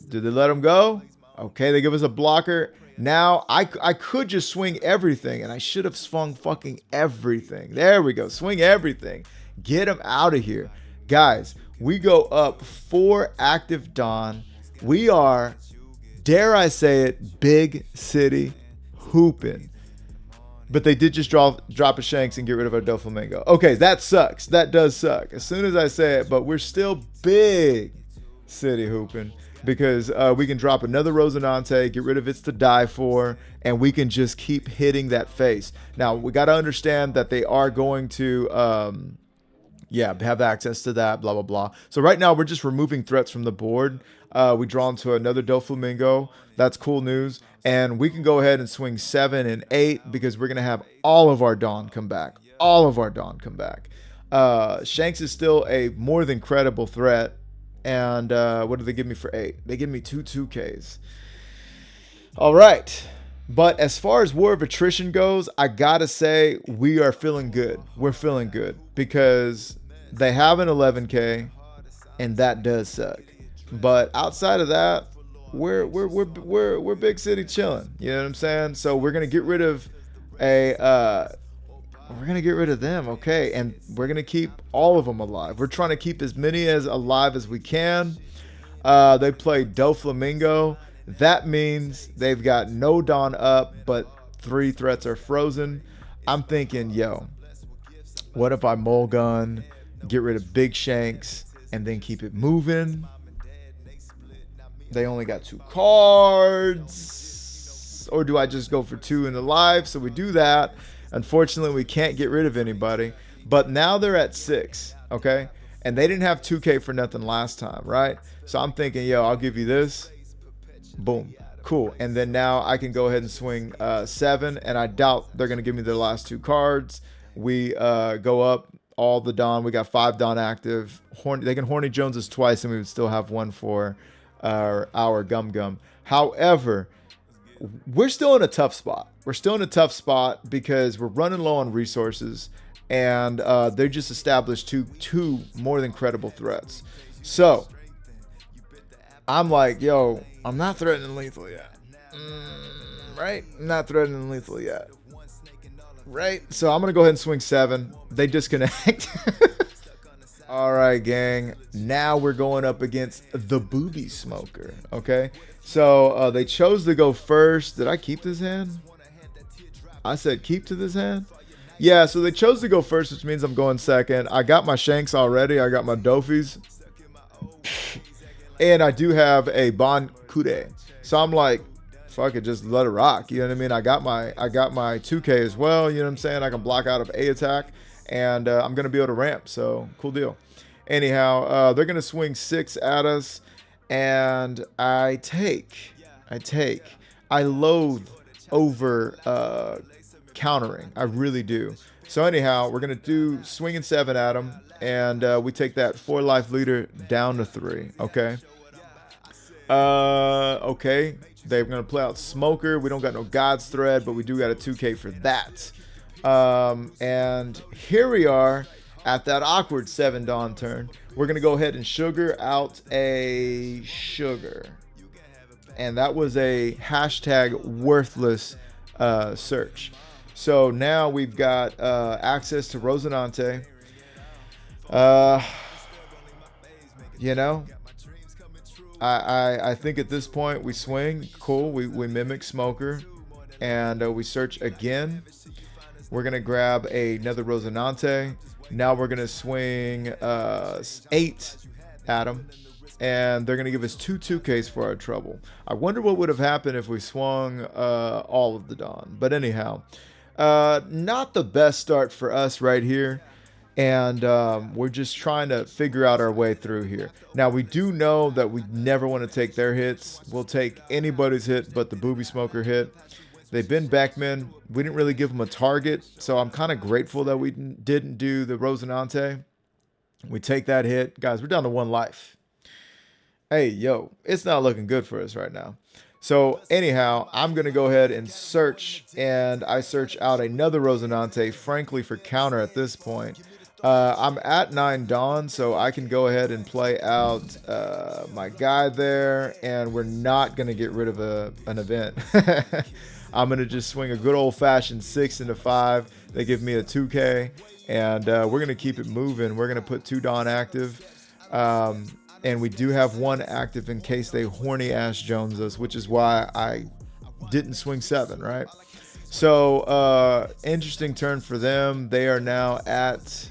Did they let him go? Okay, they give us a blocker. Now I could just swing everything, and I should have swung fucking everything. There we go. Swing everything. Get him out of here. Guys, we go up 4 active Don. We are, dare I say it, big city hooping. But they did just drop a Shanks and get rid of our Doflamingo. Okay, that sucks. That does suck. As soon as I say it, but we're still big city hooping because we can drop another Rosinante, get rid of It's to Die For, and we can just keep hitting that face. Now, we got to understand that they are going to... have access to that, blah, blah, blah. So right now, we're just removing threats from the board. We draw into another Doflamingo. That's cool news. And we can go ahead and swing 7 and 8 because we're going to have all of our Dawn come back. All of our Dawn come back. Shanks is still a more than credible threat. And what do they give me for 8? They give me 2 2Ks. All right. But as far as War of Attrition goes, I gotta say we are feeling good. We're feeling good because they have an 11K, and that does suck. But outside of that, we're big city chilling. You know what I'm saying? So we're gonna get rid of we're gonna get rid of them, okay? And we're gonna keep all of them alive. We're trying to keep as many as alive as we can. They play Doflamingo. That means they've got no Dawn up, but 3 threats are frozen. I'm thinking, yo, what if I mulligan, get rid of Big Shanks, and then keep it moving? They only got 2 cards. Or do I just go for 2 in the live? So we do that. Unfortunately, we can't get rid of anybody. But now they're at 6, okay? And they didn't have 2K for nothing last time, right? So I'm thinking, yo, I'll give you this. Boom. Cool. And then now I can go ahead and swing 7. And I doubt they're going to give me their last 2 cards. We go up all the Dawn. We got 5 Dawn active. They can Horny Joneses twice, and we would still have 1 for our Gum Gum. However, we're still in a tough spot. We're still in a tough spot because we're running low on resources, and they just established two more than credible threats. So I'm like, yo, I'm not threatening lethal yet. Right? I'm not threatening lethal yet. Right? So I'm going to go ahead and swing 7. They disconnect. All right, gang. Now we're going up against the Boobie Smoker. Okay? So they chose to go first. Did I keep this hand? I said keep to this hand? Yeah, so they chose to go first, which means I'm going second. I got my shanks already. I got my dofies. And I do have a Bon Kude. So I'm like, fuck it, just let it rock. You know what I mean? I got my 2K as well. You know what I'm saying? I can block out of A attack, and I'm going to be able to ramp. So cool deal. Anyhow, they're going to swing 6 at us, and I loathe over countering. I really do. So anyhow, we're going to do swinging 7 at them, and we take that 4 life leader down to 3. Okay. Okay. They're going to play out Smoker. We don't got no God's Thread, but we do got a 2K for that. And here we are at that awkward 7 Dawn turn. We're going to go ahead and sugar out a sugar. And that was a hashtag worthless search. So now we've got access to Rosinante. You know, I think at this point we swing. Cool. We mimic Smoker. And we search again. We're going to grab another Rosinante. Now we're going to swing 8 at him. And they're going to give us 2 2Ks for our trouble. I wonder what would have happened if we swung all of the Dawn. But anyhow, not the best start for us right here. And we're just trying to figure out our way through here. Now, we do know that we never want to take their hits. We'll take anybody's hit but the Boobie Smoker hit. They've been Beckman. We didn't really give them a target. So I'm kind of grateful that we didn't do the Rosinante. We take that hit. Guys, we're down to 1 life. Hey, yo, it's not looking good for us right now. So anyhow, I'm going to go ahead and search, and I search out another Rosinante, frankly, for counter at this point. I'm at 9 Dawn, so I can go ahead and play out my guy there, and we're not going to get rid of an event. I'm going to just swing a good old-fashioned 6 into 5. They give me a 2K, and we're going to keep it moving. We're going to put 2 Dawn active. And we do have 1 active in case they horny ass Jones us, which is why I didn't swing 7, right? So interesting turn for them. They are now at,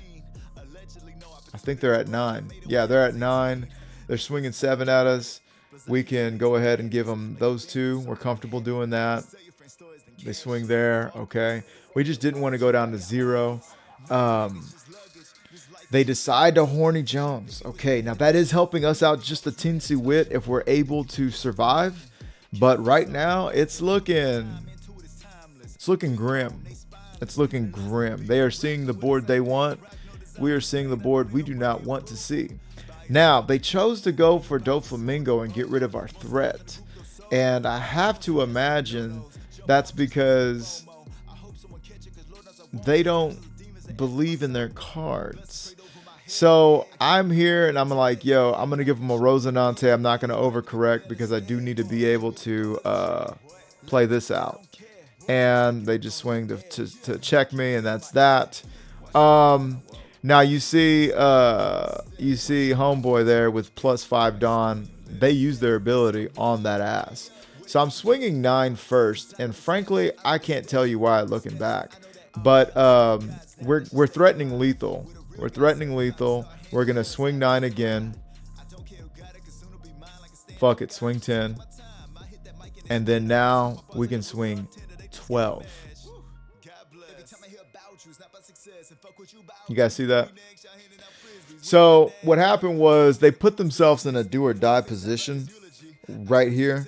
I think they're at 9. Yeah, they're at 9. They're swinging 7 at us. We can go ahead and give them those 2. We're comfortable doing that. They swing there. Okay. We just didn't want to go down to 0. They decide to Horny Jones. Okay, now that is helping us out just a teensy wit if we're able to survive. But right now, it's looking grim. It's looking grim. They are seeing the board they want. We are seeing the board we do not want to see. Now, they chose to go for Doflamingo and get rid of our threat. And I have to imagine that's because they don't believe in their cards. So I'm here and I'm like, yo, I'm going to give them a Rosinante. I'm not going to overcorrect because I do need to be able to play this out. And they just swing to check me, and that's that. Now you see homeboy there with +5 Dawn. They use their ability on that ass. So I'm swinging 9 first, and frankly, I can't tell you why looking back. But we're threatening lethal. We're threatening lethal. We're going to swing 9 again. Fuck it, swing 10. And then now we can swing 12. You guys see that? So what happened was they put themselves in a do or die position right here.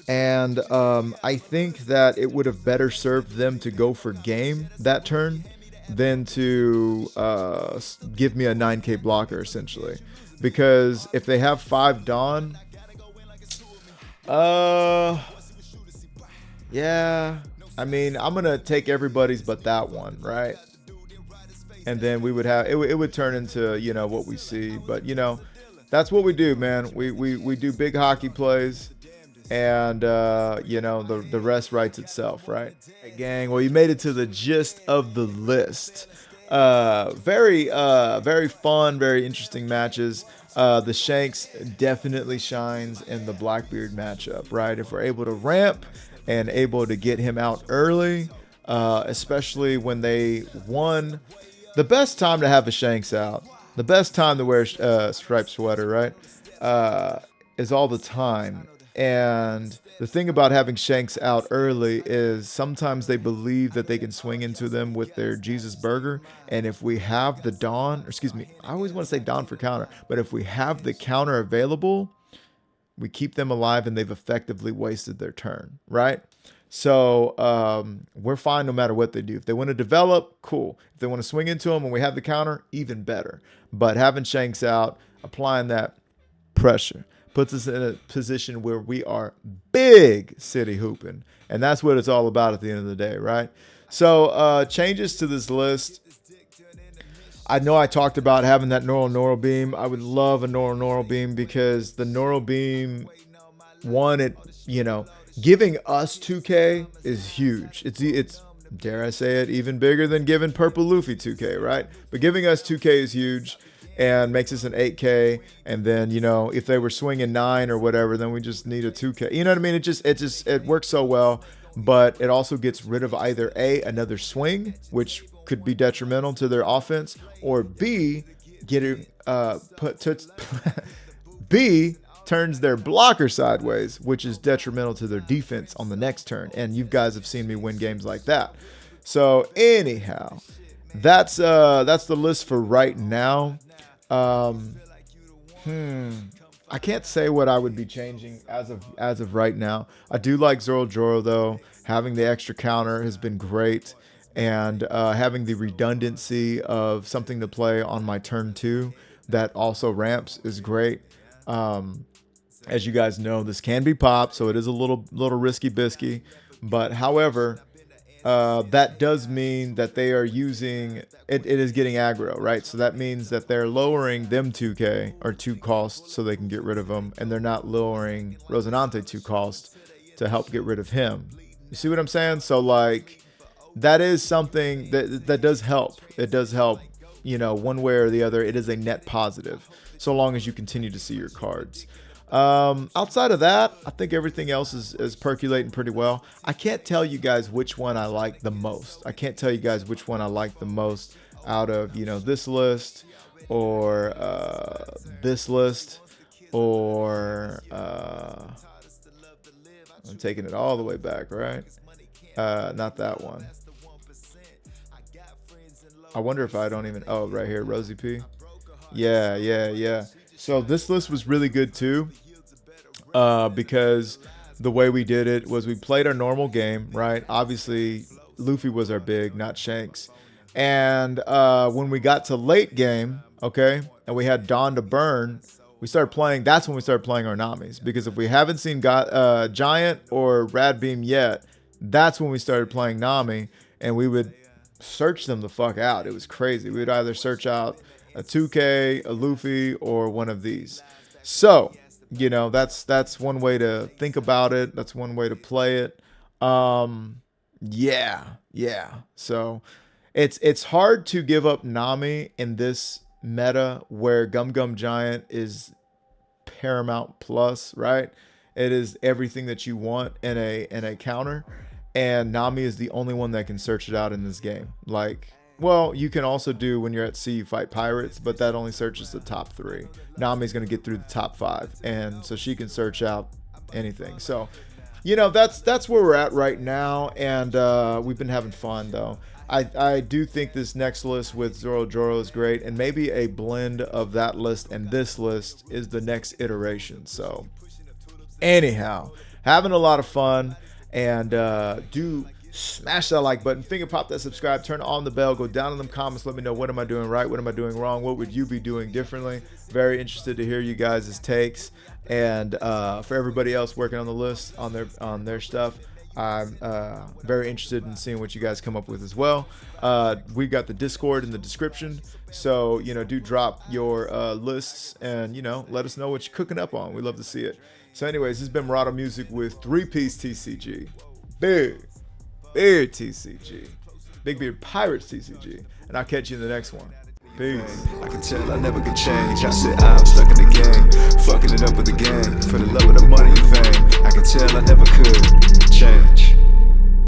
And I think that it would have better served them to go for game that turn than to give me a 9K blocker, essentially. Because if they have 5 Dawn, yeah, I mean, I'm going to take everybody's but that one, right? And then we would have, it would turn into, you know, what we see. But, you know, that's what we do, man. We do big hockey plays. And you know, the rest writes itself, right? Hey, gang, well, you made it to the gist of the list. Very fun, very interesting matches. The Shanks definitely shines in the Blackbeard matchup, right? If we're able to ramp and able to get him out early, especially when they won. The best time to have a Shanks out, the best time to wear a striped sweater, right, is all the time. And the thing about having Shanks out early is sometimes they believe that they can swing into them with their Jesus Burger. And if we have the Dawn, or excuse me, I always want to say Dawn for counter, but if we have the counter available, we keep them alive and they've effectively wasted their turn, right? So we're fine no matter what they do. If they want to develop, cool. If they want to swing into them and we have the counter, even better. But having Shanks out, applying that pressure, puts us in a position where we are big city hooping. And that's what it's all about at the end of the day, right? So changes to this list. I know I talked about having that Neural Beam. I would love a Neural Beam because the Neural Beam, one, it, you know, giving us 2K is huge. It's dare I say it, even bigger than giving Purple Luffy 2K, right? But giving us 2K is huge. And makes us an 8K, and then, you know, if they were swinging 9 or whatever, then we just need a 2K. You know what I mean? It works so well, but it also gets rid of either another swing, which could be detrimental to their offense, or B, B turns their blocker sideways, which is detrimental to their defense on the next turn. And you guys have seen me win games like that. So anyhow, that's the list for right now. I can't say what I would be changing as of right now. I do like Zoro though. Having the extra counter has been great, and having the redundancy of something to play on my turn 2 that also ramps is great. As you guys know, this can be popped, so it is a little risky bisky, but however, that does mean that they are using it is getting aggro, right? So that means that they're lowering them 2K or 2 costs so they can get rid of them, and they're not lowering Rosinante 2 costs to help get rid of him. You see what I'm saying? So like that is something that does help. It does help, you know, one way or the other. It is a net positive so long as you continue to see your cards. Outside of that, I think everything else is percolating pretty well. I can't tell you guys which one I like the most. I can't tell you guys which one I like the most out of, you know, this list or this list or I'm taking it all the way back, right? Not that one. I wonder if I don't even, oh, right here, Rosi P. Yeah. So this list was really good too, because the way we did it was we played our normal game, right? Obviously, Luffy was our big, not Shanks. And when we got to late game, okay, and we had Dawn to burn, we started playing. That's when we started playing our Namis, because if we haven't seen Giant or Rad Beam yet, that's when we started playing Nami, and we would search them the fuck out. It was crazy. We would either search out a 2K, a Luffy, or one of these. So, you know, that's one way to think about it. That's one way to play it. Yeah. So it's hard to give up Nami in this meta where Gum Gum Giant is paramount plus, right? It is everything that you want in a counter, and Nami is the only one that can search it out in this game. Like, well, you can also do when you're at sea, you fight pirates, but that only searches the top 3. Nami's going to get through the top 5, and so she can search out anything. So, you know, that's where we're at right now, and we've been having fun, though. I do think this next list with Zoro Joro is great, and maybe a blend of that list and this list is the next iteration. So anyhow, having a lot of fun, and do smash that like button, finger pop that subscribe, turn on the bell, go down in the comments, let me know what am I doing right, what am I doing wrong, what would you be doing differently. Very interested to hear you guys' takes. And for everybody else working on the list on their stuff, I'm very interested in seeing what you guys come up with as well. We got the Discord in the description, so do drop your lists, and let us know what you're cooking up on. We love to see it. So anyways, this has been Murata Music with 3-piece TCG, Big Beard TCG, Big Beard Pirates TCG, and I'll catch you in the next one. Peace. I can tell I never could change. I said I'm stuck in the game, fucking it up with the game, for the love of the money and fame. I can tell I never could change.